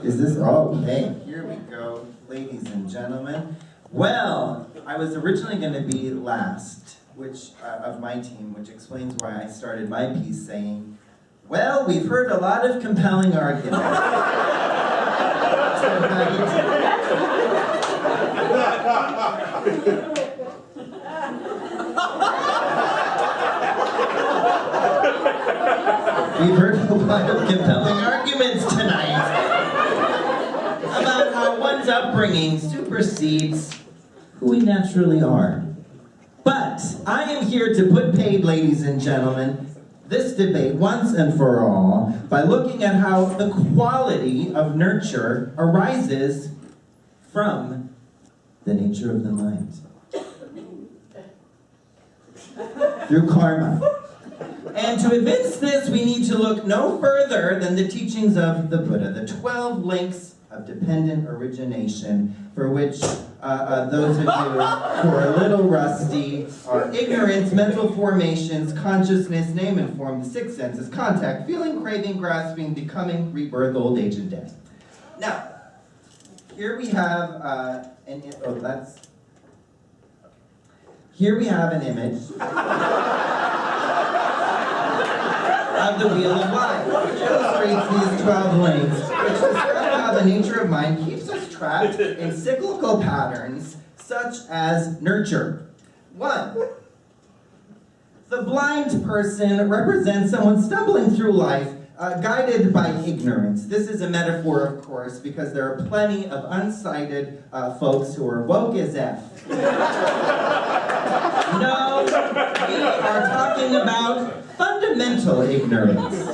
Is this, okay, here we go, ladies and gentlemen. Well, I was originally going to be last, which of my team, which explains why I started my piece saying, well, we've heard a lot of compelling arguments We've heard a lot of compelling arguments tonight about how one's upbringing supersedes who we naturally are. But I am here to put paid, ladies and gentlemen, this debate once and for all by looking at how the quality of nurture arises from the nature of the mind. Through karma. And to evince this, we need to look no further than the teachings of the Buddha, the 12 links of dependent origination, for which those of you who are a little rusty are ignorance, mental formations, consciousness, name and form, the six senses, contact, feeling, craving, grasping, becoming, rebirth, old age, and death. Now, here we have Here we have an image of the Wheel of Life, which illustrates these 12 links, which describe how the nature of mind keeps us trapped in cyclical patterns, such as nurture. 1. The blind person represents someone stumbling through life, guided by ignorance. This is a metaphor, of course, because there are plenty of unsighted folks who are woke as F. No, we are talking about fundamental ignorance.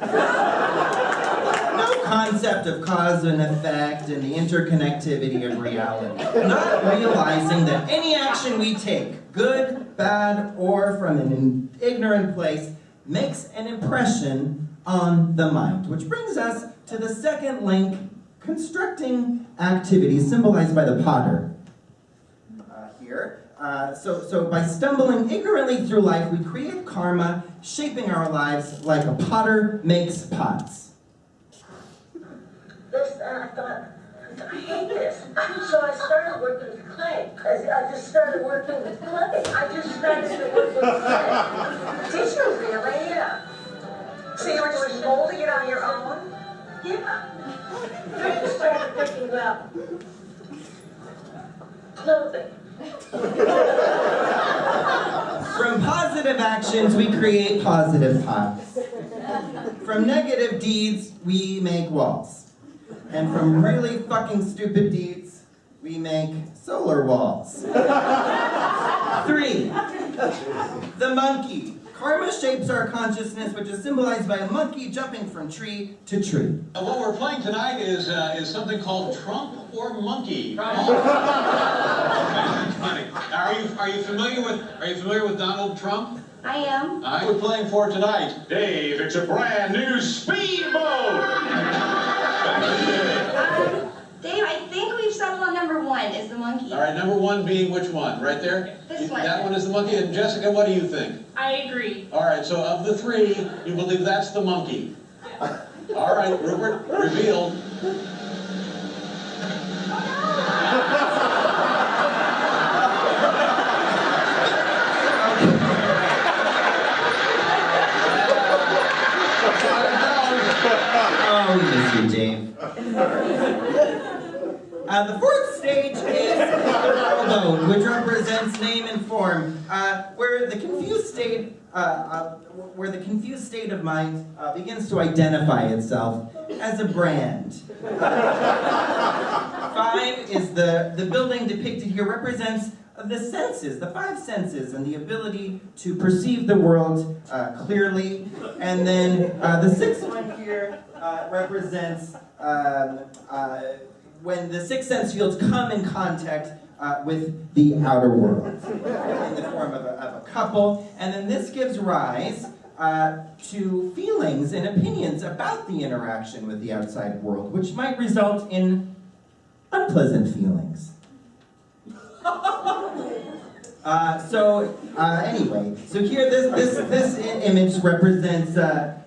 No concept of cause and effect and the interconnectivity of reality. Not realizing that any action we take, good, bad, or from an ignorant place, makes an impression on the mind. Which brings us to the second link, constructing activities, symbolized by the potter here. So by stumbling ignorantly through life, we create karma, shaping our lives like a potter makes pots. This, I thought, I hate this. So I started working with clay. I just started working with clay. I just started to work with clay. Did you really? Yeah. So you were just molding it on your own? Yeah. I just started thinking about clothing. From positive actions, we create positive pots. From negative deeds, we make walls. And from really fucking stupid deeds, we make solar walls. 3. The monkey. Karma shapes our consciousness, which is symbolized by a monkey jumping from tree to tree. What we're playing tonight is something called Trump or Monkey. Are you familiar with Donald Trump? I am. We're playing for tonight. Dave, it's a brand new speedboat. Dave, I think we've settled on number 1 is the monkey. All right, number 1 being which one? Right there? This one. That one is the monkey. And Jessica, what do you think? I agree. All right, so of the 3, you believe that's the monkey. All right, Rupert, revealed. Oh, we miss you, Dave. The fourth stage is the rowboat, which represents name and form, where the confused state of mind begins to identify itself as a brand. 5 is the building depicted here represents the senses, the 5 senses, and the ability to perceive the world clearly. And then the 6th one here represents when the 6 sense fields come in contact with the outer world in the form of a couple. And then this gives rise to feelings and opinions about the interaction with the outside world, which might result in unpleasant feelings. Anyway, so here this image represents the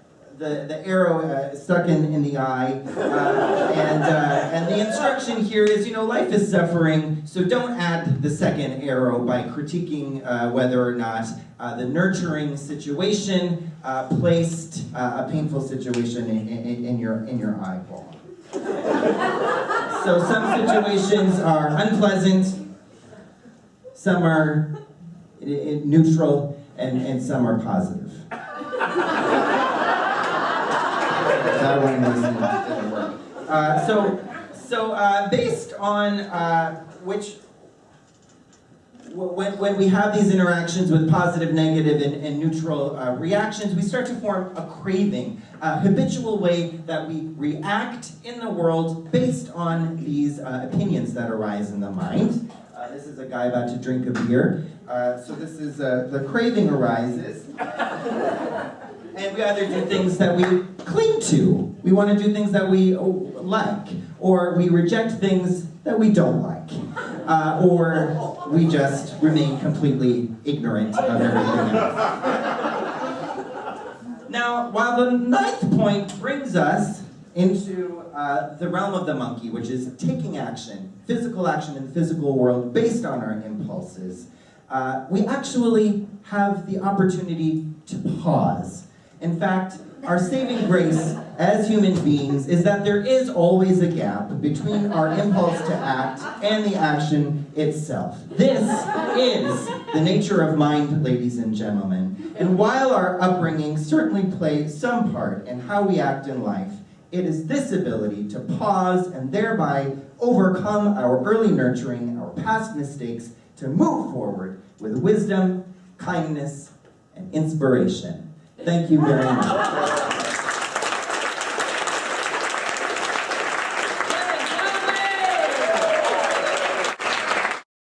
the arrow stuck in the eye. And the instruction here is, life is suffering, so don't add the second arrow by critiquing whether or not the nurturing situation placed a painful situation in your eyeball. So some situations are unpleasant, some are neutral, and some are positive. That one didn't work. So based on when we have these interactions with positive, negative, and neutral reactions, we start to form a craving, a habitual way that we react in the world based on these opinions that arise in the mind. This is a guy about to drink a beer. So this is, the craving arises. And we either do things that we cling to. We want to do things that we like. Or we reject things that we don't like. Or we just remain completely ignorant of everything else. Now, while the ninth point brings us into the realm of the monkey, which is taking action, physical action in the physical world based on our impulses, we actually have the opportunity to pause. In fact, our saving grace as human beings is that there is always a gap between our impulse to act and the action itself. This is the nature of mind, ladies and gentlemen. And while our upbringing certainly plays some part in how we act in life, it is this ability to pause and thereby overcome our early nurturing, our past mistakes, to move forward with wisdom, kindness, and inspiration. Thank you very much.